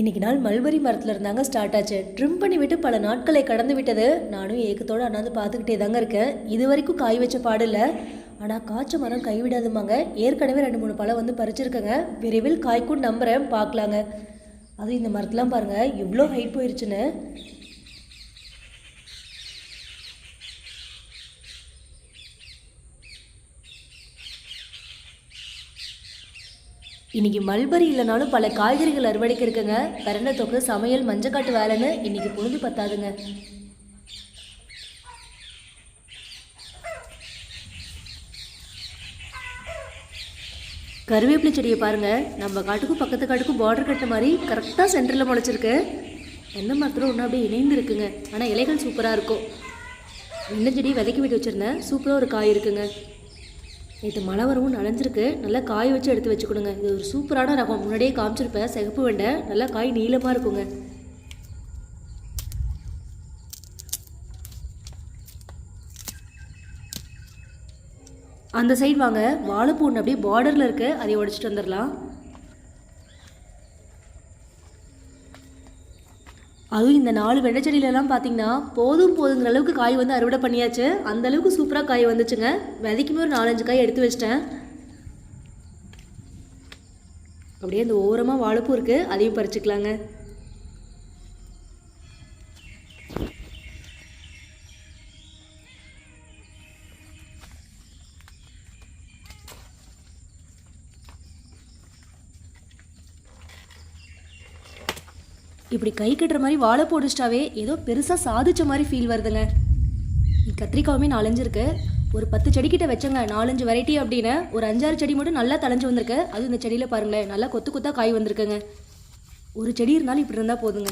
இன்னைக்கு நாள் மல்பரி மரத்தில் இருந்தாங்க ஸ்டார்ட் ஆச்சு. ட்ரிம் பண்ணி விட்டு பல நாட்களை கடந்து விட்டது. நானும் ஏக்கத்தோடு அண்ணாந்து பார்த்துக்கிட்டே தாங்க இருக்கேன். இது வரைக்கும் காய் வச்ச பாடு இல்லை. ஆனால் காய்ச்ச மரம் கைவிடாதுமாங்க. ஏற்கனவே 2-3 பழம் வந்து பறிச்சிருக்கேங்க. விரைவில் காய்க்கும் நம்புறேன், பார்க்கலாங்க. அதுவும் இந்த மரத்தெலாம் பாருங்கள் எவ்வளோ ஹைட் போயிடுச்சுன்னு. இன்றைக்கி மல்பரி இல்லைனாலும் பல காய்கறிகள் அறுவடைக்கு இருக்குங்க. கரண்டை தொக்கு, சமையல், மஞ்சக்காட்டு வேலைன்னு இன்றைக்கி பொழுது பத்தாதுங்க. கருவேப்பிலை செடியை பாருங்கள், நம்ம காட்டுக்கும் பக்கத்து காட்டுக்கும் பார்டர் கட்ட மாதிரி கரெக்டாக சென்டரில் முளைச்சிருக்கு. எந்த மரத்தில் ஒன்றா அப்படியே இணைந்து இருக்குங்க. ஆனால் இலைகள் சூப்பராக இருக்கும். வெண்டை செடியை விதைக்கி விட்டு வச்சுருந்தேன். சூப்பராக ஒரு காய் இருக்குங்க. நேற்று மழை வரவும் நனைஞ்சிருக்கு. நல்லா காய் வச்சு எடுத்து வச்சுக்கணுங்க. இது ஒரு சூப்பரான ரகம். முன்னாடியே காமிச்சிருப்பேன். சிகப்பு வெண்டை, நல்லா காய் நீளமாக இருக்குங்க. அந்த சைடு வாங்க, வாழைப்பூ ஒன்று அப்படியே பார்டரில் இருக்கு. அதை உடைச்சிட்டு வந்துடலாம். அதுவும் இந்த 4 வெண்டை செடியிலலாம் பார்த்தீங்கன்னா போதுங்கிற அளவுக்கு காய் வந்து அறுவடை பண்ணியாச்சு. அந்த அளவுக்கு சூப்பராக காய் வந்துச்சுங்க. விதைக்குமே ஒரு 4-5 காய் எடுத்து வச்சிட்டேன். அப்படியே இந்த ஓரமாக வாழைப்பூ இருக்குது, அதையும் பறிச்சுக்கலாங்க. இப்படி கை கட்டுற மாதிரி வாழை போட்டுச்சிட்டாவே ஏதோ பெருசாக சாதிச்ச மாதிரி ஃபீல் வருதுங்க. கத்திரிக்காவுமே 4-5 இருக்கு. ஒரு 10 செடிக்கிட்ட வச்சங்க, 4-5 வெரைட்டி அப்படின்னு. ஒரு 5-6 செடி மட்டும் நல்லா தளைஞ்சு வந்திருக்கு. அதுவும் இந்த செடியில் பாருங்களேன், நல்லா கொத்து கொத்தாக காய் வந்திருக்குங்க. ஒரு செடி இருந்தாலும் இப்படி இருந்தால் போதுங்க.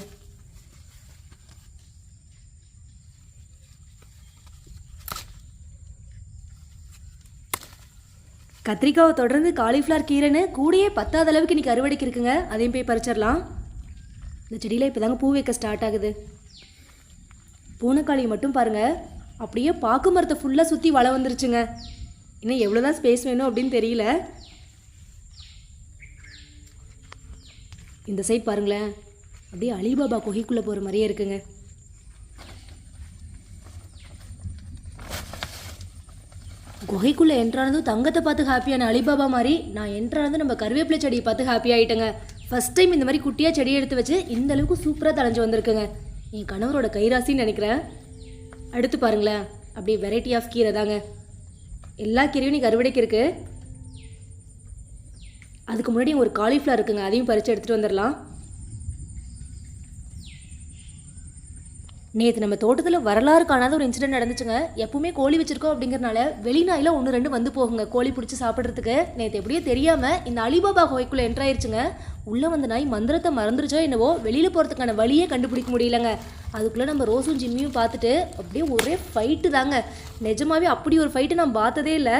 கத்திரிக்காவை தொடர்ந்து காலிஃப்ளவர் கீரைன்னு கூடயே 10ஆவது அளவுக்கு இன்றைக்கி அறுவடைக்கு இருக்குங்க. அதையும் போய் பறிச்சிடலாம். இந்த செடியில் இப்போ தாங்க பூ வைக்க ஸ்டார்ட் ஆகுது. பூனைக்காளி மட்டும் பாருங்கள், அப்படியே பாக்கு மரத்தை ஃபுல்லாக சுற்றி வள வந்துருச்சுங்க. இன்னும் எவ்வளோ தான் ஸ்பேஸ் வேணும் அப்படின்னு தெரியல. இந்த சைட் பாருங்களேன், அப்படியே அலிபாபா குகைக்குள்ளே போகிற மாதிரியே இருக்குங்க. குகைக்குள்ளே என்ட்ரானதும் தங்கத்தை பார்த்து ஹாப்பியான அலிபாபா மாதிரி நான் என்ட்ரானதும் நம்ம கருவேப்பிலை செடியை பார்த்து ஹாப்பி ஆகிட்டேங்க. ஃபஸ்ட் டைம் இந்த மாதிரி குட்டியாக செடி எடுத்து வச்சு இந்த அளவுக்கு சூப்பராக தளைஞ்சு வந்திருக்குங்க. என் கணவரோட கைராசின்னு நினைக்கிறேன். அடுத்து பாருங்களேன், அப்படியே வெரைட்டி ஆஃப் கீரை தாங்க. எல்லா கீரையும் நீ அறுவடைக்கு இருக்குது. அதுக்கு முன்னாடி ஒரு காலிஃப்ளவர் இருக்குங்க, அதையும் பறித்து எடுத்துகிட்டு வந்துடலாம். நேற்று நம்ம தோட்டத்தில் வரலாறு காணாத ஒரு இன்சிடென்ட் நடந்துச்சுங்க. எப்பவுமே கோழி வச்சிருக்கோம் அப்படிங்கிறனால வெளிநாயில் 1-2 வந்து போகுங்க கோழி பிடிச்சி சாப்பிட்றதுக்கு. நேற்று எப்படியோ தெரியாமல் இந்த அலிபாபா கோய்க்குள்ளே என்ட்ராயிருச்சுங்க. உள்ளே வந்த நாய் மந்திரத்தை மறந்துருச்சோ என்னவோ, வெளியில் போகிறதுக்கான வழியே கண்டுபிடிக்க முடியலங்க. அதுக்குள்ளே நம்ம ரோஸும் ஜிம்மியும் பார்த்துட்டு அப்படியே ஒரே ஃபைட்டு தாங்க. நிஜமாவே அப்படி ஒரு ஃபைட்டு நான் பார்த்ததே இல்லை.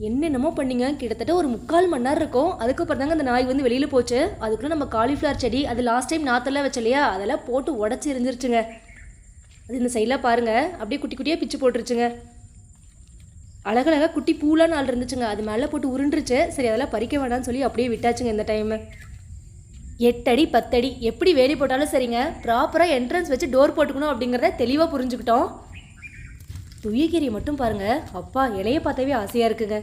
என்னென்னமோ பண்ணிங்க. கிட்டத்தட்ட ஒரு 3/4 மணி நேரம் இருக்கும். அதுக்கப்புறம் தாங்க அந்த நாய் வந்து வெளியில் போச்சு. அதுக்குள்ளே நம்ம காலிஃப்ளவர் செடி, அது லாஸ்ட் டைம் நாற்றெல்லாம் வச்ச இல்லையா, அதெல்லாம் போட்டு உடச்சி எரிஞ்சிருச்சுங்க. அது இந்த சைடில் பாருங்கள், அப்படியே குட்டி குட்டியாக பிச்சு போட்டுருச்சுங்க. அழகழகாக குட்டி பூலாம் 4 இருந்துச்சுங்க. அது மேலே போட்டு உருண்டுருச்சு. சரி, அதெல்லாம் பறிக்க வேண்டாம்னு சொல்லி அப்படியே விட்டாச்சுங்க. இந்த டைமு 8 அடி 10 அடி எப்படி வேலி போட்டாலும் சரிங்க, ப்ராப்பராக என்ட்ரன்ஸ் வச்சு டோர் போட்டுக்கணும் அப்படிங்கிறத தெளிவாக புரிஞ்சுக்கிட்டோம். துய்யக்கீரையை மட்டும் பாருங்கள், அப்பா இலையை பார்த்தாவே ஆசையாக இருக்குங்க.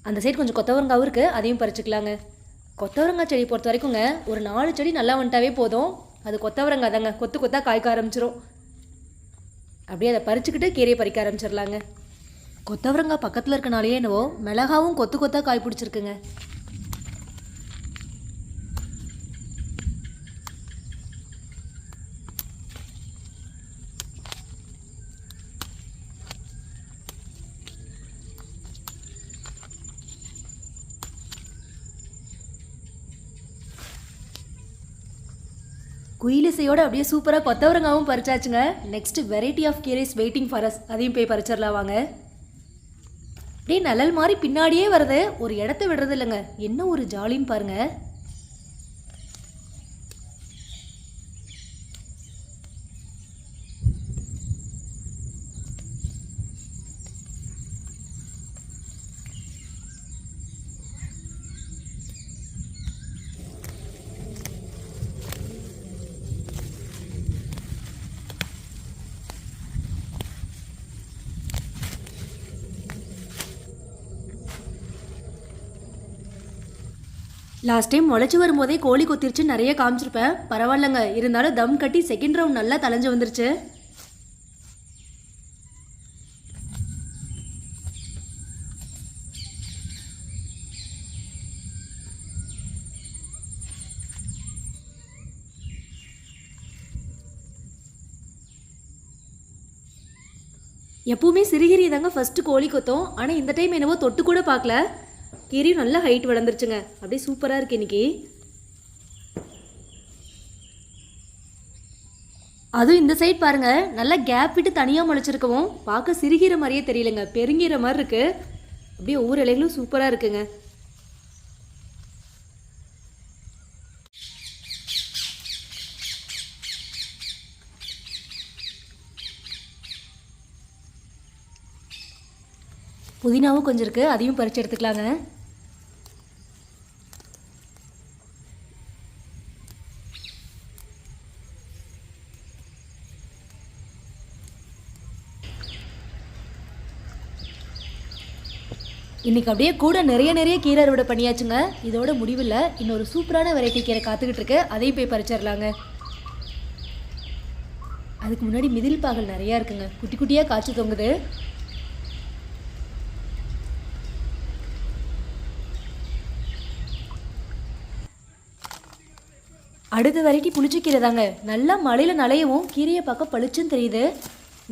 அந்த சைடு கொஞ்சம் கொத்தவரங்காவும் இருக்குது, அதையும் பறிச்சுக்கலாங்க. கொத்தவரங்காய் செடி பொறுத்த வரைக்குங்க ஒரு 4 செடி நல்லா வந்துட்டாவே போதும். அது கொத்தவரங்காய் தாங்க, கொத்து கொத்தாக காய்க்க ஆரம்பிச்சிரும். அப்படியே அதை பறிச்சுக்கிட்டு கீரையை பறிக்க ஆரம்பிச்சிடலாங்க. கொத்தவரங்காய் பக்கத்தில் இருக்கனாலேயே என்னவோ மிளகாவும் கொத்து கொத்தாக காய் பிடிச்சிருக்குங்க. குயிலிசையோடு அப்படியே சூப்பராக கொத்தவரங்காவும் பறிச்சாச்சுங்க. நெக்ஸ்ட் வெரைட்டி ஆஃப் கீரைஸ் வெயிட்டிங் ஃபார் அஸ், அதையும் போய் பறிச்சிடலாம் வாங்க. அப்படியே நிழல் மாதிரி பின்னாடியே வருது, ஒரு இடத்த விடுறது இல்லைங்க. என்ன ஒரு ஜாலின்னு பாருங்க. லாஸ்ட் டைம் முளைச்சி வரும்போதே கோழி கொத்திருச்சு நிறைய காமிச்சிருப்பேன். பரவாயில்லைங்க, இருந்தாலும் தம் கட்டி செகண்ட் ரவுண்ட் நல்லா தலைஞ்சு வந்துருச்சு. எப்பவுமே சிறுகிரி தாங்க ஃபஸ்ட்டு கோழி கொத்தோம். ஆனால் இந்த டைம் என்னவோ தொட்டு கூட பார்க்கல. கீரியும் நல்லா ஹைட் வளர்ந்துருச்சுங்க. அப்படியே சூப்பராக இருக்குது இன்னைக்கு. அதுவும் இந்த சைட் பாருங்கள், நல்லா கேப் விட்டு தனியாக முளைச்சிருக்கவும் பார்க்க சிறுகீரை மாதிரியே தெரியலங்க, பெருங்கீரை மாதிரி இருக்குது. அப்படியே ஒவ்வொரு இலைகளும் சூப்பராக இருக்குங்க. புதினாவும் கொஞ்சம் இருக்குது, அதையும் பறித்து எடுத்துக்கலாங்க. இன்றைக்கி அப்படியே கூட நிறைய கீரை அறுவடை பண்ணியாச்சுங்க. இதோட முடிவில் இன்னொரு சூப்பரான வெரைட்டி கீரை காத்துக்கிட்டு இருக்கு, அதையும் போய் பறிச்சிடலாங்க. அதுக்கு முன்னாடி மிதில் பாகல் நிறையா இருக்குங்க, குட்டி குட்டியாக காய்ச்சி தொங்குது. அடுத்த வெரைட்டி புளிச்சக்கீரை தாங்க. நல்லா மழையில் நனையவும் கீரையை பார்க்க பளிச்சுன்னு தெரியுது.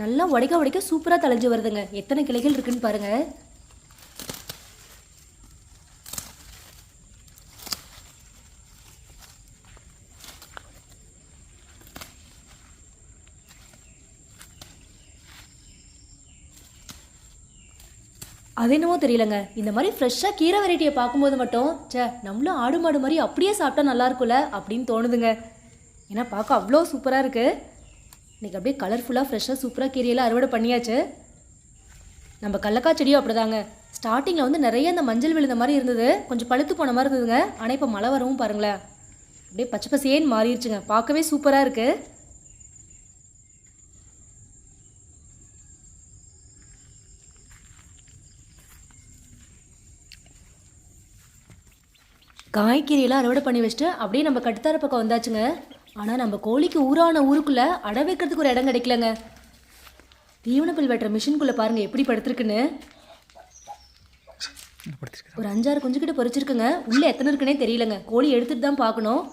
நல்லா உடைக்க சூப்பராக தலைஞ்சு வருதுங்க. எத்தனை கிளைகள் இருக்குன்னு பாருங்கள். அது என்னவோ தெரியலங்க, இந்த மாதிரி ஃப்ரெஷ்ஷாக கீரை வெரைட்டியை பார்க்கும்போது மட்டும் நம்மளும் ஆடு மாடு மாதிரி அப்படியே சாப்பிட்டா நல்லா இருக்கும்ல அப்படின்னு தோணுதுங்க. ஏன்னா பார்க்க அவ்வளோ சூப்பராக இருக்குது. இன்றைக்கி அப்படியே கலர்ஃபுல்லாக ஃப்ரெஷ்ஷாக சூப்பராக கீரையெல்லாம் அறுவடை பண்ணியாச்சு. நம்ம கடலக்காய் செடியும் அப்படிதாங்க. ஸ்டார்டிங்கில் வந்து நிறைய இந்த மஞ்சள் விழுந்த மாதிரி இருந்தது, கொஞ்சம் பழுத்து போன மாதிரி இருந்ததுங்க. ஆனால் இப்போ மழை வரவும் பாருங்களேன், அப்படியே பச்சை பசேன்னு மாறிடுச்சுங்க. பார்க்கவே சூப்பராக இருக்குது. காய்கறியெல்லாம் அறுவடை பண்ணி வச்சுட்டு அப்படியே நம்ம கட்டுத்தார பக்கம் வந்தாச்சுங்க. ஆனால் நம்ம கோழிக்கு ஊரான ஊருக்குள்ளே அடை வைக்கிறதுக்கு ஒரு இடம் கிடைக்கலங்க. தீவனப்பில் வெட்டுற மிஷின்குள்ளே பாருங்கள் எப்படி படுத்துருக்குன்னு. ஒரு 5-6 குஞ்சு கிட்ட பொறிச்சிருக்குங்க. உள்ளே எத்தனை இருக்குன்னே தெரியலங்க, கோழி எடுத்துகிட்டு தான் பார்க்கணும்.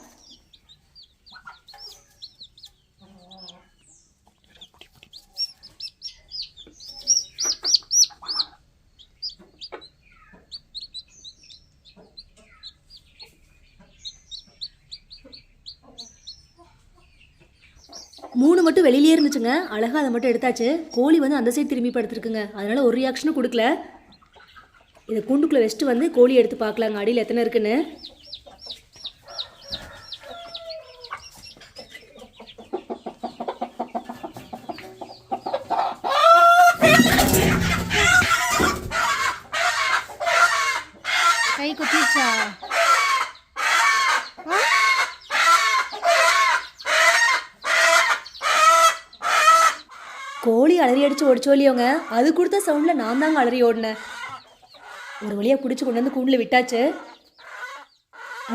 மூணு மட்டும் வெளியிலே இருந்துச்சுங்க, அழகாக அதை மட்டும் எடுத்தாச்சு. கோழி வந்து அந்த சைடு திரும்பி படுத்துருக்குங்க, அதனால் ஒரு ரியாக்ஷனும் கொடுக்கல. இதை கூண்டுக்குள்ளே வச்சுட்டு வந்து கோழி எடுத்து பார்க்கலாங்க அடியில் எத்தனை இருக்குன்னு. கை குத்திச்சா? கோழி அலறி அடித்து ஓடிச்சோ இல்லையோங்க, அது கொடுத்த சவுண்டில் நான் தாங்க அலறி ஓடினேன். ஒரு வழியாக பிடிச்சி கொண்டு வந்து கூண்டில் விட்டாச்சு.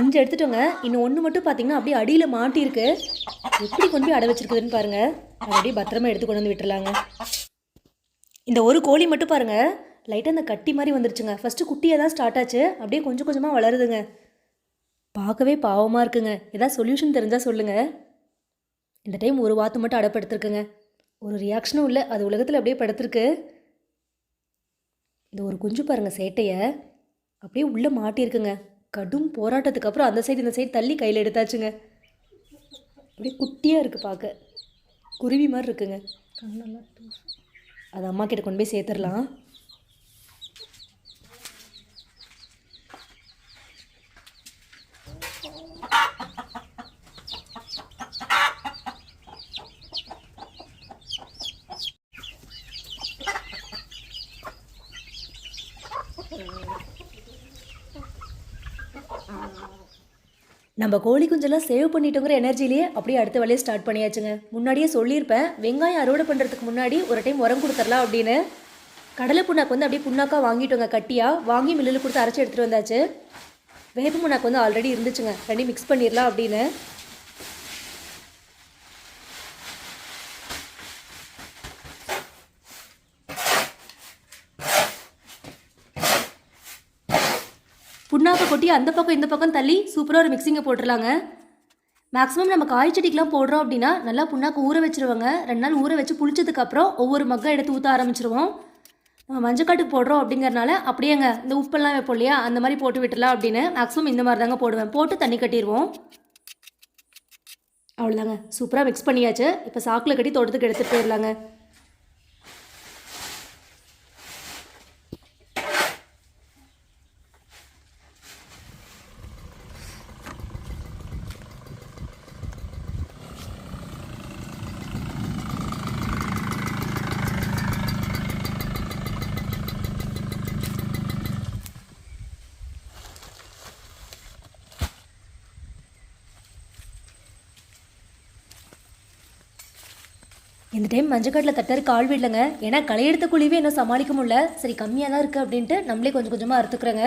5 எடுத்துட்டோங்க. இன்னும் 1 மட்டும் பார்த்தீங்கன்னா அப்படியே அடியில் மாட்டியிருக்கு. எப்படி கொண்டு போய் அடை வச்சிருக்குதுன்னு பாருங்கள். அதை அப்படியே பத்திரமா எடுத்து கொண்டு வந்து விட்டுறலாங்க. இந்த ஒரு கோழி மட்டும் பாருங்கள், லைட்டாக அந்த கட்டி மாதிரி வந்துருச்சுங்க. ஃபஸ்ட்டு குட்டியாக தான் ஸ்டார்ட் ஆச்சு, அப்படியே கொஞ்சம் கொஞ்சமாக வளருதுங்க. பார்க்கவே பாவமாக இருக்குங்க. ஏதாவது சொல்யூஷன் தெரிஞ்சால் சொல்லுங்கள். இந்த டைம் ஒரு வாத்து மட்டும் அடைப்படுத்திருக்குங்க, ஒரு ரியாக்ஷனும் இல்லை. அது உலகத்தில் அப்படியே படுத்துருக்கு. இந்த ஒரு குஞ்சு பாருங்கள், சேட்டையை அப்படியே உள்ளே மாட்டியிருக்குங்க. கடும் போராட்டத்துக்கு அப்புறம் அந்த சைடு இந்த சைடு தள்ளி கையில் எடுத்தாச்சுங்க. அப்படியே குட்டியாக இருக்குது, பார்க்க குருவி மாதிரி இருக்குங்க. அது அம்மா கிட்ட கொண்டு போய் சேர்த்துடலாம். நம்ம கோழி குஞ்செல்லாம் சேவ் பண்ணிட்டோங்கிற எனர்ஜிலேயே அப்படியே அடுத்த வேலையை ஸ்டார்ட் பண்ணியாச்சுங்க. முன்னாடியே சொல்லியிருப்பேன், வெங்காயம் அறுவடை பண்ணுறதுக்கு முன்னாடி ஒரு டைம் உரம் கொடுத்துடலாம் அப்படின்னு. கடலை புண்ணாக்கு வந்து அப்படியே புண்ணாக்காக வாங்கிட்டோங்க, கட்டியாக வாங்கி மில்லில் கொடுத்து அரைச்சி எடுத்துகிட்டு வந்தாச்சு. வேப்ப முன்னாக்கு வந்து ஆல்ரெடி இருந்துச்சுங்க, ரெண்டையும் மிக்ஸ் பண்ணிடலாம் அப்படின்னு. புண்ணாக்கை கொட்டி அந்த பக்கம் இந்த பக்கம் தள்ளி சூப்பராக ஒரு மிக்சிங்கை போட்டுடலாங்க. மேக்ஸிமம் நம்ம காய் செடிக்கெலாம் போடுறோம் அப்படின்னா நல்லா புண்ணாக்கு ஊற வச்சுருவாங்க. 2 நாள் ஊற வச்சு புளிச்சதுக்கப்புறம் ஒவ்வொரு மக்கை எடுத்து ஊற்ற ஆரம்பிச்சிருவோம். நம்ம மஞ்சக்காட்டுக்கு போடுறோம் அப்படிங்கிறனால அப்படியேங்க இந்த உப்பெல்லாம் வைப்போம் இல்லையா, அந்த மாதிரி போட்டு விட்டுலாம் அப்படின்னு மேக்ஸிமம் இந்த மாதிரி தாங்க போடுவேன். போட்டு தண்ணி கட்டிடுவோம். அவ்வளோதாங்க, சூப்பராக மிக்ஸ் பண்ணியாச்சு. இப்போ சாக்கில் கட்டி தோட்டத்துக்கு எடுத்துகிட்டு போயிடலாங்க. இந்த டைம் மஞ்சக்காட்டில் தட்டருக்கு ஆள் விடலைங்க. ஏன்னா களை எடுத்த குழிவே இன்னும் சமாளிக்க முடியல. சரி கம்மியாக தான் இருக்குது அப்படின்ட்டு நம்மளே கொஞ்சம் கொஞ்சமாக அறுத்துக்கிறேங்க.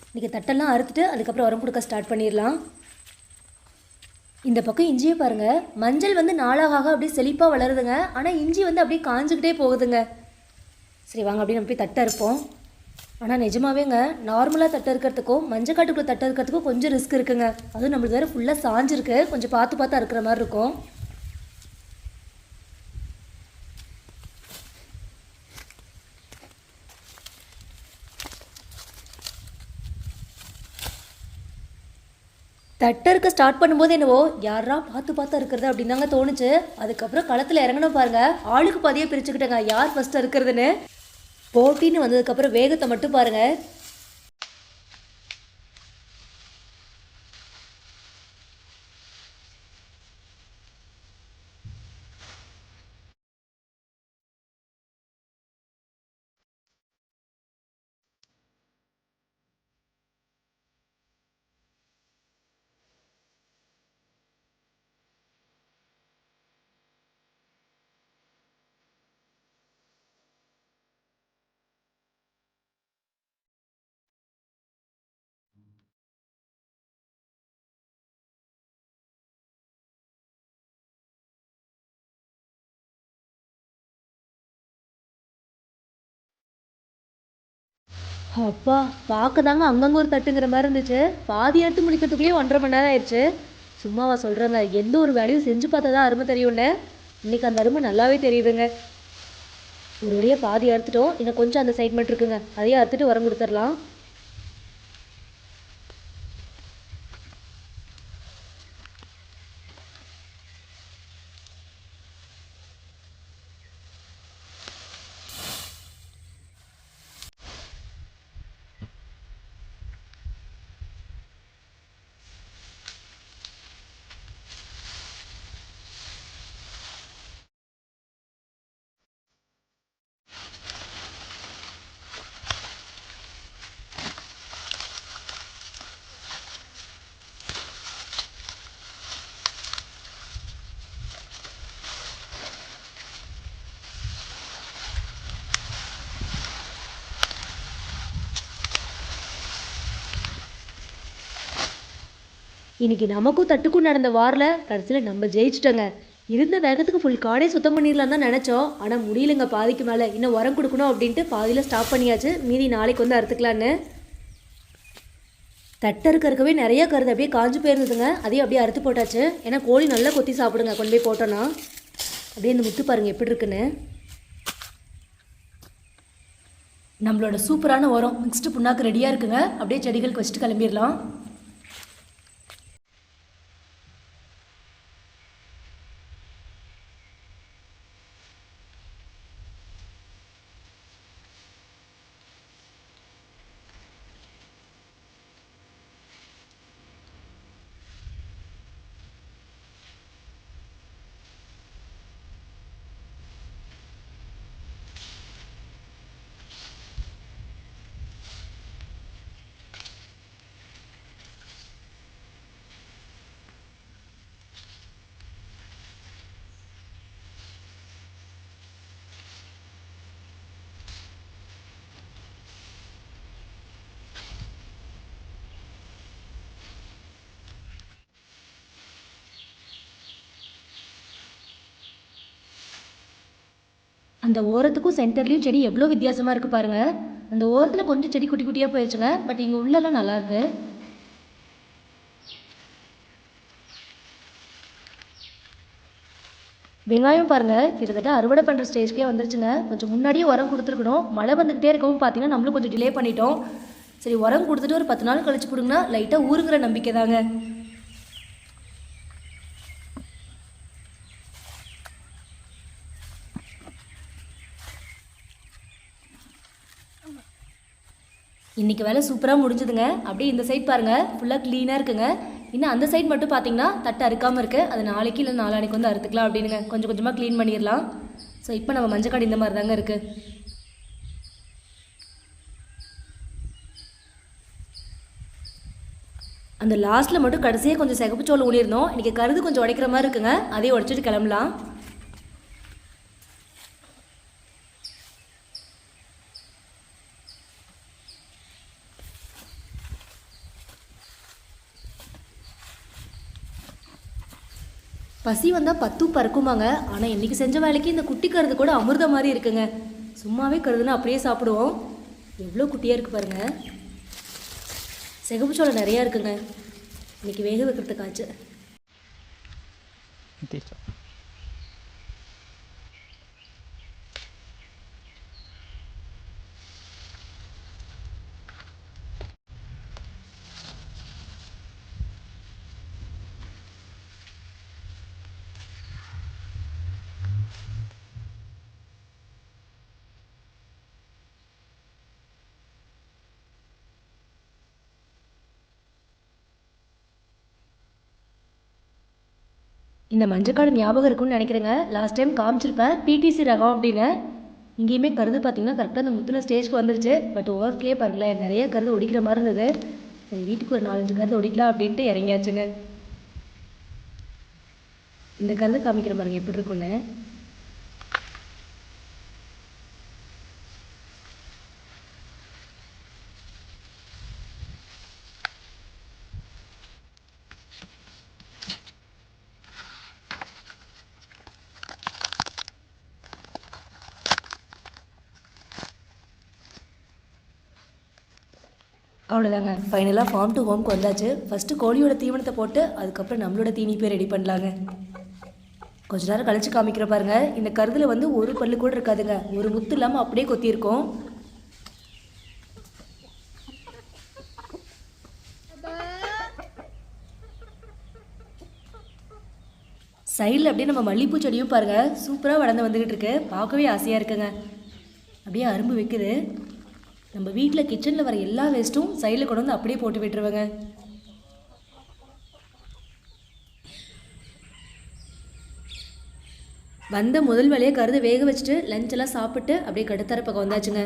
இன்றைக்கி தட்டெல்லாம் அறுத்துட்டு அதுக்கப்புறம் உரம் கொடுக்க ஸ்டார்ட் பண்ணிடலாம். இந்த பக்கம் இஞ்சியே பாருங்கள், மஞ்சள் வந்து நாளாக அப்படியே செழிப்பாக வளருதுங்க. ஆனால் இஞ்சி வந்து அப்படியே காஞ்சிக்கிட்டே போகுதுங்க. சரி வாங்க அப்படியே நம்ம போய் தட்டை இருப்போம். ஆனால் நிஜமாவேங்க நார்மலாக தட்டை இருக்கிறதுக்கும் மஞ்சக்காட்டுக்குள்ளே தட்டை இருக்கிறதுக்கும் கொஞ்சம் ரிஸ்க் இருக்குங்க. அதுவும் நம்மளுக்கு வேறு ஃபுல்லாக சாஞ்சிருக்கு, கொஞ்சம் பார்த்து பார்த்து அறுக்கிற மாதிரி இருக்கும். தட்டை இருக்க ஸ்டார்ட் பண்ணும்போது என்னவோ யாரா பார்த்து பார்த்து இருக்கிறது அப்படின்னு தாங்க தோணுச்சு. அதுக்கப்புறம் களத்தில் இறங்கணும் பாருங்க, ஆளுக்கு பாதியாக பிரிச்சுக்கிட்டேங்க யார் ஃபர்ஸ்ட் இருக்கிறதுன்னு. போட்டின்னு வந்ததுக்கப்புறம் வேகத்தை மட்டும் பாருங்க. அப்பா பார்க்க தாங்க அங்கங்கே ஒரு தட்டுங்கிற மாதிரி இருந்துச்சு. பாதி எடுத்து முடிக்கிறதுக்குள்ளேயே 1.5 மணி நேரம் ஆயிடுச்சு. சும்மாவா சொல்கிறேங்க, எந்த ஒரு வேலையும் செஞ்சு பார்த்தா தான் அருமை தெரியும்னு. இன்றைக்கி அந்த அருமை நல்லாவே தெரியுதுங்க. ஒரு வழியாக பாதி அறுத்துட்டோம், இன்னும் கொஞ்சம் அந்த சைட் மட்டும் இருக்குங்க, அதையே அறுத்துட்டு உரம் கொடுத்துடலாம். இன்றைக்கி நமக்கும் தட்டுக்கும் நடந்த வாரில் கடைசியில் நம்ம ஜெயிச்சிட்டோங்க. இருந்த வேகத்துக்கு ஃபுல் காடே சுத்தம் பண்ணிடலாம் தான் நினச்சோம். ஆனால் முடியலங்க, பாதிக்கு மேலே இன்னும் உரம் கொடுக்கணும் அப்படின்ட்டு பாதியில் ஸ்டாப் பண்ணியாச்சு. மீதி நாளைக்கு வந்து அறுத்துக்கலான்னு. தட்டை இருக்கவே நிறையா கருது அப்படியே காஞ்சு போயிருந்ததுங்க, அதையும் அப்படியே அறுத்து போட்டாச்சு. ஏன்னா கோழி நல்லா கொத்தி சாப்பிடுங்க கொண்டு போய் போட்டோன்னா. அப்படியே இந்த முத்து பாருங்கள் எப்படி இருக்குன்னு. நம்மளோட சூப்பரான உரம் மிக்ஸ்டு புண்ணாக்கு ரெடியாக இருக்குங்க. அப்படியே செடிகளுக்கு வச்சுட்டு கிளம்பிடலாம். அந்த ஓரத்துக்கும் சென்டர்லேயும் செடி எவ்வளோ வித்தியாசமாக இருக்குது பாருங்கள். அந்த ஓரத்தில் கொஞ்சம் செடி குட்டி குட்டியாக போயிடுச்சுங்க. பட் இங்கே உள்ளெல்லாம் நல்லாயிருக்கு. வெங்காயம் பாருங்கள், கிட்டத்தட்ட அறுவடை பண்ணுற ஸ்டேஜ்க்கே வந்துருச்சுங்க. கொஞ்சம் முன்னாடியே உரம் கொடுத்துருக்கணும். மழை வந்துக்கிட்டே இருக்கவும் பார்த்தீங்கன்னா நம்மளும் கொஞ்சம் டிலே பண்ணிட்டோம். சரி, உரம் கொடுத்துட்டு ஒரு 10 நாள் கழிச்சு கொடுங்கன்னா லைட்டாக ஊறுங்கிற நம்பிக்கை தாங்க. இன்றைக்கி வேலை சூப்பராக முடிஞ்சுதுங்க. அப்படியே இந்த சைட் பாருங்கள், ஃபுல்லாக க்ளீனாக இருக்குங்க. இன்னும் அந்த சைட் மட்டும் பார்த்தீங்கன்னா தட்டை அறுக்காமல் இருக்குது. அது நாளைக்கு இல்லை நாளானைக்கு வந்து அறுத்துக்கலாம் அப்படின்னுங்க. கொஞ்சம் கொஞ்சமாக க்ளீன் பண்ணிடலாம். ஸோ இப்போ நம்ம மஞ்சக்காடு இந்த மாதிரி தாங்க இருக்குது. அந்த லாஸ்ட்டில் மட்டும் கடைசியாக கொஞ்சம் சிகப்பு சோளம் ஊழியிருந்தோம். இன்றைக்கி கருது கொஞ்சம் உடைக்கிற மாதிரி இருக்குங்க. அதையும் உடைச்சிட்டு கிளம்பலாம். பசி வந்தால் 10 பறக்குமாங்க. ஆனால் இன்றைக்கி செஞ்ச வேலைக்கு இந்த குட்டி கருது கூட அமிர்த மாதிரி இருக்குங்க. சும்மாவே கருதுன்னா அப்படியே சாப்பிடுவோம். எவ்வளோ குட்டியாக இருக்குது பாருங்கள். சிகப்பு சோளம் நிறையா இருக்குங்க. இன்றைக்கி வேக வைக்கிறதுக்காச்சு. இந்த மஞ்சக்காடு ஞாபகம் இருக்குன்னு நினைக்கிறேங்க. லாஸ்ட் டைம் காமிச்சிருப்பேன் பிடிசி ரகம் அப்படின்னு. இங்கேயுமே கருது பார்த்தீங்கன்னா கரெக்டாக அந்த முத்தின ஸ்டேஜ்க்கு வந்துருச்சு. பட் ஒர்க்லேயே பாருங்களேன், நிறைய கருது ஒடிக்கிற மாதிரி இருந்தது. சரி, வீட்டுக்கு ஒரு 4-5 கருது ஒடிக்கலாம் அப்படின்ட்டு இறங்கியாச்சுங்க. இந்த கருது காமிக்கிற பாருங்க எப்படி இருக்குன்னு. அவ்வளோதாங்க, ஃபைனலாக ஃபார்ம் டு ஹோம்க்கு வந்தாச்சு. ஃபஸ்ட்டு கோழியோட தீவனத்தை போட்டு அதுக்கப்புறம் நம்மளோட தீனி போய் ரெடி பண்ணலாங்க. கொஞ்ச நேரம் கழிச்சு காமிக்கிற பாருங்க. இந்த கருதில் வந்து ஒரு பல்லு கூட இருக்காதுங்க. ஒரு முத்து இல்லாமல் அப்படியே கொத்தியிருக்கோம். சைடில் அப்படியே நம்ம மல்லிப்பூ செடியும் பாருங்கள் சூப்பராக வளர்ந்து வந்துக்கிட்டு இருக்கு. பார்க்கவே ஆசையாக இருக்குங்க. அப்படியே அரும்பு வைக்குது. நம்ம வீட்டில் கிச்சனில் வர எல்லா வேஸ்ட்டும் சைடில் கொண்டு வந்து அப்படியே போட்டு விட்டுருவேங்க. வந்த முதல் வேலையை கருதை வேக வச்சுட்டு லஞ்செல்லாம் சாப்பிட்டு அப்படியே கடுத்தர பக்கம் வந்தாச்சுங்க.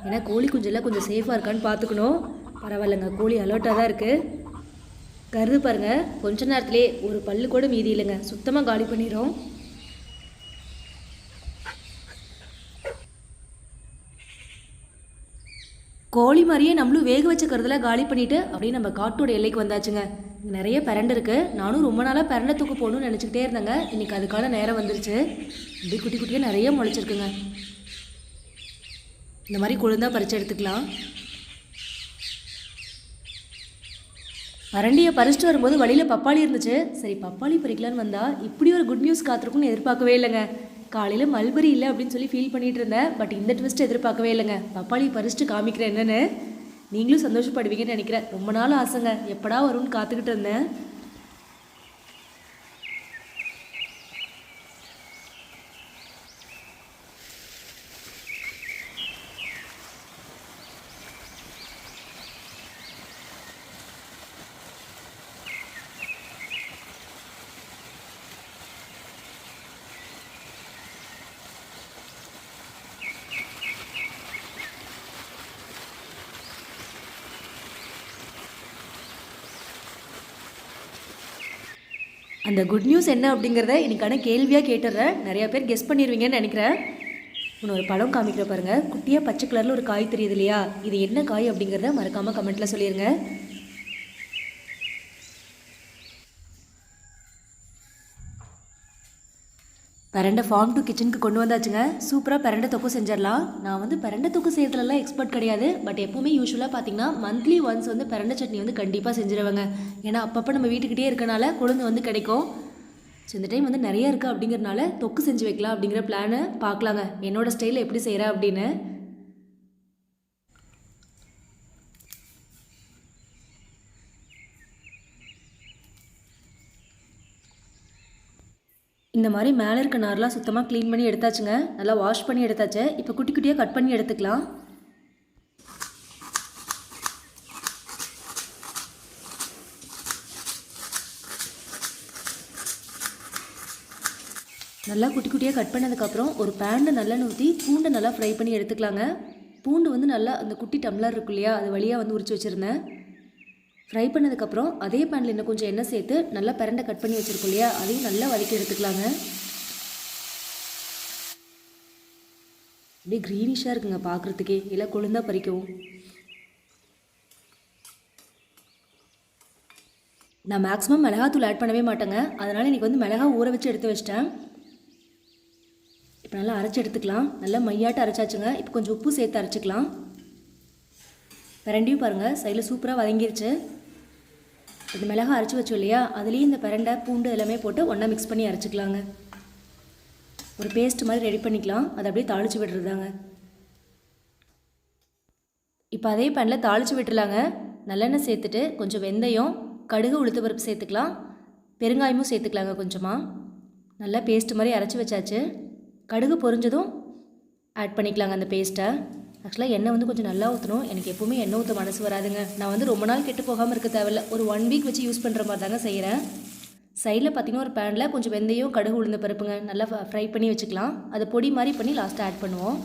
ஏன்னா கோழி குஞ்செல்லாம் கொஞ்சம் சேஃபாக இருக்கான்னு பார்த்துக்கணும். பரவாயில்லைங்க, கோழி அலர்ட்டாக தான் இருக்குது. கருது பாருங்கள், கொஞ்ச நேரத்துலேயே ஒரு பல்லு கூட மீதி இல்லைங்க. சுத்தமாக காலி பண்ணிடும். கோழி மாதிரியே நம்மளும் வேக வச்ச கருதெல்லாம் காலி பண்ணிவிட்டு அப்படியே நம்ம காட்டோட எல்லைக்கு வந்தாச்சுங்க. நிறைய பிரண்டு இருக்குது. நானும் ரொம்ப நாளாக பிரண்டை தூக்கு போகணும்னு நினச்சிக்கிட்டே இருந்தேங்க. இன்றைக்கி அதுக்கான நேரம் வந்துருச்சு. இப்படி குட்டி குட்டியாக நிறைய முளைச்சிருக்குங்க. இந்த மாதிரி கொழுந்தாக பறித்து எடுத்துக்கலாம். அரண்டியை பறிச்சுட்டு வரும்போது வழியில் பப்பாளி இருந்துச்சு. சரி, பப்பாளி பறிக்கலான்னு வந்தால் இப்படி ஒரு குட் நியூஸ் காத்திருக்குன்னு எதிர்பார்க்கவே இல்லைங்க. காலையில் மல்பரி இல்லை அப்படின்னு சொல்லி ஃபீல் பண்ணிகிட்டு இருந்தேன். பட் இந்த ட்விஸ்ட் எதிர்பார்க்கவே இல்லைங்க. பப்பாளி பறிச்சுட்டு காமிக்கிறேன் என்னென்னு. நீங்களும் சந்தோஷப்படுவீங்கன்னு நினைக்கிறேன். ரொம்ப நாள் ஆசைங்க, எப்படா வரும்னு காத்துக்கிட்டு இருந்தேன். அந்த குட் நியூஸ் என்ன அப்படிங்கிறத இன்றைக்கான கேள்வியாக கேட்டுடுறேன். நிறையா பேர் கெஸ் பண்ணிடுவீங்கன்னு நினைக்கிறேன். இன்னும் ஒரு பழம் காமிக்கிற பாருங்கள். குட்டியாக பச்சை கலரில் ஒரு காய் தெரியுது இல்லையா? இது என்ன காய் அப்படிங்கிறத மறக்காமல் கமெண்ட்டில் சொல்லிடுங்க. பிரண்டை ஃபார்ம் டு கிச்சனுக்கு கொண்டு வந்தாச்சுங்க. சூப்பராக பிரண்டை தொக்கு செஞ்சிடலாம். நான் வந்து பிரண்டை தொக்கு செய்யறதுலலாம் எக்ஸ்பர்ட் கிடையாது. பட் எப்போவுமே யூஸ்வலாக பார்த்தீங்கன்னா மந்த்லி ஒன்ஸ் வந்து பிரண்டை சட்னி வந்து கண்டிப்பாக செஞ்சிருவேங்க. ஏன்னா அப்பப்போ நம்ம வீட்டுக்கிட்டே இருக்கனால கொழுந்து வந்து கிடைக்கும். ஸோ இந்த டைம் வந்து நிறைய இருக்குது அப்படிங்கிறனால தொக்கு செஞ்சு வைக்கலாம் அப்படிங்கிற பிளானை பார்க்கலாங்க. என்னோடய ஸ்டைலில் எப்படி செய்கிறேன் அப்படின்னு. இந்த மாதிரி மேலே இருக்க நார்லாம் சுத்தமாக க்ளீன் பண்ணி எடுத்தாச்சுங்க. நல்லா வாஷ் பண்ணி எடுத்தாச்சு. இப்போ குட்டி குட்டியாக கட் பண்ணி எடுத்துக்கலாம். நல்லா குட்டி குட்டியாக கட் பண்ணதுக்கப்புறம் ஒரு பேனில் நல்லா ஊற்றி பூண்டை நல்லா ஃப்ரை பண்ணி எடுத்துக்கலாங்க. பூண்டு வந்து நல்லா அந்த குட்டி டம்ளர் இருக்கு இல்லையா, அது வழியாக வந்து உரிச்சு வச்சுருந்தேன். ஃப்ரை பண்ணதுக்கப்புறம் அதே பேனில் இன்னும் கொஞ்சம் எண்ணெய் சேர்த்து நல்லா பிரண்டை கட் பண்ணி வச்சுருக்கோம் இல்லையா, அதையும் நல்லா வதக்கி எடுத்துக்கலாங்க. அப்படியே க்ரீனிஷாக இருக்குங்க பார்க்குறதுக்கே, இல்லை கொழுந்தா பறிக்கவும். நான் மேக்ஸிமம் மிளகாத்தூள் ஆட் பண்ணவே மாட்டேங்க. அதனால் இன்றைக்கி வந்து மிளகா ஊற வச்சு எடுத்து வச்சிட்டேன். இப்போ நல்லா அரைச்சி எடுத்துக்கலாம். நல்லா மையாட்டு அரைச்சாச்சுங்க. இப்போ கொஞ்சம் உப்பு சேர்த்து அரைச்சிக்கலாம். பிரண்டையும் பாருங்கள் சைடில் சூப்பராக வதங்கிருச்சு. இந்த மிளகா அரைச்சி வச்சோம் இல்லையா, அதுலேயும் இந்த பிரண்டை பூண்டு எல்லாமே போட்டு ஒன்றா மிக்ஸ் பண்ணி அரைச்சிக்கலாங்க. ஒரு பேஸ்ட் மாதிரி ரெடி பண்ணிக்கலாம். அதை அப்படியே தாளித்து விட்டுருதாங்க. இப்போ அதே பேனில் தாளித்து விட்டுருலாங்க. நல்லெண்ணெய் சேர்த்துட்டு கொஞ்சம் வெந்தயம், கடுகு, உளுத்து பருப்பு சேர்த்துக்கலாம். பெருங்காயமும் சேர்த்துக்கலாங்க கொஞ்சமாக. நல்லா பேஸ்ட் மாதிரி அரைச்சி வச்சாச்சு. கடுகு பொரிஞ்சதும் ஆட் பண்ணிக்கலாங்க அந்த பேஸ்ட்டை. ஆக்சுவலாக எண்ணெய் வந்து கொஞ்சம் நல்லா ஊற்றணும். எனக்கு எப்போவுமே எண்ணெய் ஊற்ற மனசு வராதுங்க. நான் வந்து ரொம்ப நாள் கெட்டு போகாமல் இருக்க தேவையில்ல. ஒரு 1 வீக் வச்சு யூஸ் பண்ணுற மாதிரி தாங்க செய்கிறேன். சைடில் பார்த்திங்கன்னா ஒரு பேனில் கொஞ்சம் வெந்தயம், கடுகு, உளுந்த பருப்புங்க நல்லா ஃப்ரை பண்ணி வச்சுக்கலாம். அதை பொடி மாதிரி பண்ணி லாஸ்ட்டாக ஆட் பண்ணுவோம்.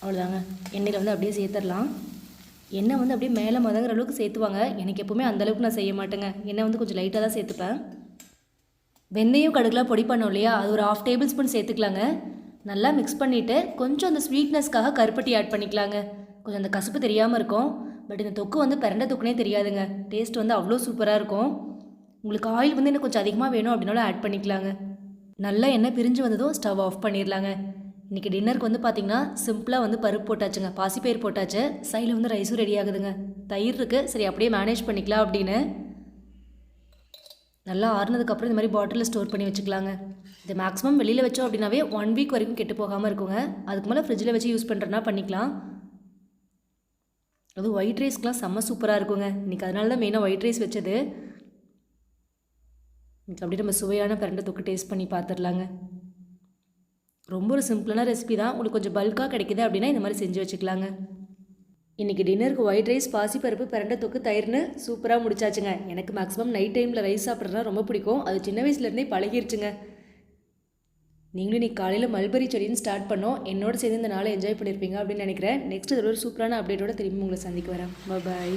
அவ்வளோதாங்க. எண்ணெயில் வந்து அப்படியே சேர்த்துடலாம். எண்ணெய் வந்து அப்படியே மேலே மதங்கிற அளவுக்கு சேர்த்துவாங்க. எனக்கு எப்போவுமே அந்தளவுக்கு நான் செய்ய மாட்டேங்க. எண்ணெய் வந்து கொஞ்சம் லைட்டாக தான் சேர்த்துப்பேன். வெந்தயம் கடுகுலாம் பொடி பண்ணோம் இல்லையா, அது ஒரு 1/2 டேபிள் ஸ்பூன் சேர்த்துக்கலாங்க. நல்லா மிக்ஸ் பண்ணிவிட்டு கொஞ்சம் அந்த ஸ்வீட்னஸ்க்காக கருப்பட்டி ஆட் பண்ணிக்கலாங்க. கொஞ்சம் அந்த கசப்பு தெரியாமல் இருக்கும். பட் இந்த தொக்கு வந்து பிரண்டை தொக்குனே தெரியாதுங்க. டேஸ்ட் வந்து அவ்வளோ சூப்பராக இருக்கும். உங்களுக்கு ஆயில் வந்து இன்னும் கொஞ்சம் அதிகமாக வேணும் அப்படின்னாலும் ஆட் பண்ணிக்கலாங்க. நல்லா எண்ணெய் பிரிஞ்சு வந்ததும் ஸ்டவ் ஆஃப் பண்ணிடலாங்க. இன்றைக்கி டின்னருக்கு வந்து பார்த்திங்கன்னா சிம்பிளாக வந்து பருப்பு போட்டாச்சுங்க, பாசிப்பயிர் போட்டாச்சு. சைடில் வந்து ரைஸும் ரெடி ஆகுதுங்க. தயிர் இருக்குது, சரி அப்படியே மேனேஜ் பண்ணிக்கலாம் அப்படின்னு. நல்லா ஆறுனதுக்கப்புறம் இந்த மாதிரி பாட்டிலில் ஸ்டோர் பண்ணி வச்சுக்கலாங்க. இது மேக்ஸிமம் வெளியில் வச்சோம் அப்படின்னாவே 1 வீக் வரைக்கும் கெட்டு போகாமல் இருக்குங்க. அதுக்கு மேலே ஃப்ரிட்ஜில் வச்சு யூஸ் பண்ணுறதுனா பண்ணிக்கலாம். அதுவும் ஒயிட் ரைஸ்க்கெலாம் செம்ம சூப்பராக இருக்குங்க. இன்றைக்கி அதனால தான் மெயினாக ஒயிட் ரைஸ் வச்சது. இன்றைக்கி அப்படியே நம்ம சுவையான பிரண்டை தொக்கு டேஸ்ட் பண்ணி பார்த்துடலாங்க. ரொம்ப ஒரு சிம்பிளான ரெசிபி தான். உங்களுக்கு கொஞ்சம் பல்காக கிடைக்குது அப்படின்னா இந்த மாதிரி செஞ்சு வச்சுக்கலாங்க. இன்றைக்கி டின்னருக்கு ஒயிட் ரைஸ், பாசிப்பருப்பு, பிரண்டை தொக்கு, தயிர்னு சூப்பராக முடிச்சாச்சுங்க. எனக்கு மேக்ஸிமம் நைட் டைமில் ரைஸ் சாப்பிட்றதுனா ரொம்ப பிடிக்கும். அது சின்ன வயசுலேருந்தே பழகிருச்சுங்க. நீங்களும் இன்றைக்கி காலையில் மல்பெரி செடின்னு ஸ்டார்ட் பண்ணோம். என்னோட சேர்ந்து இந்த நாளை என்ஜாய் பண்ணியிருப்பீங்க அப்படின்னு நினைக்கிறேன். நெக்ஸ்ட் ஒரு சூப்பரான அப்டேட்டோட திரும்பி உங்களை சந்திக்க வரேன். பாய்.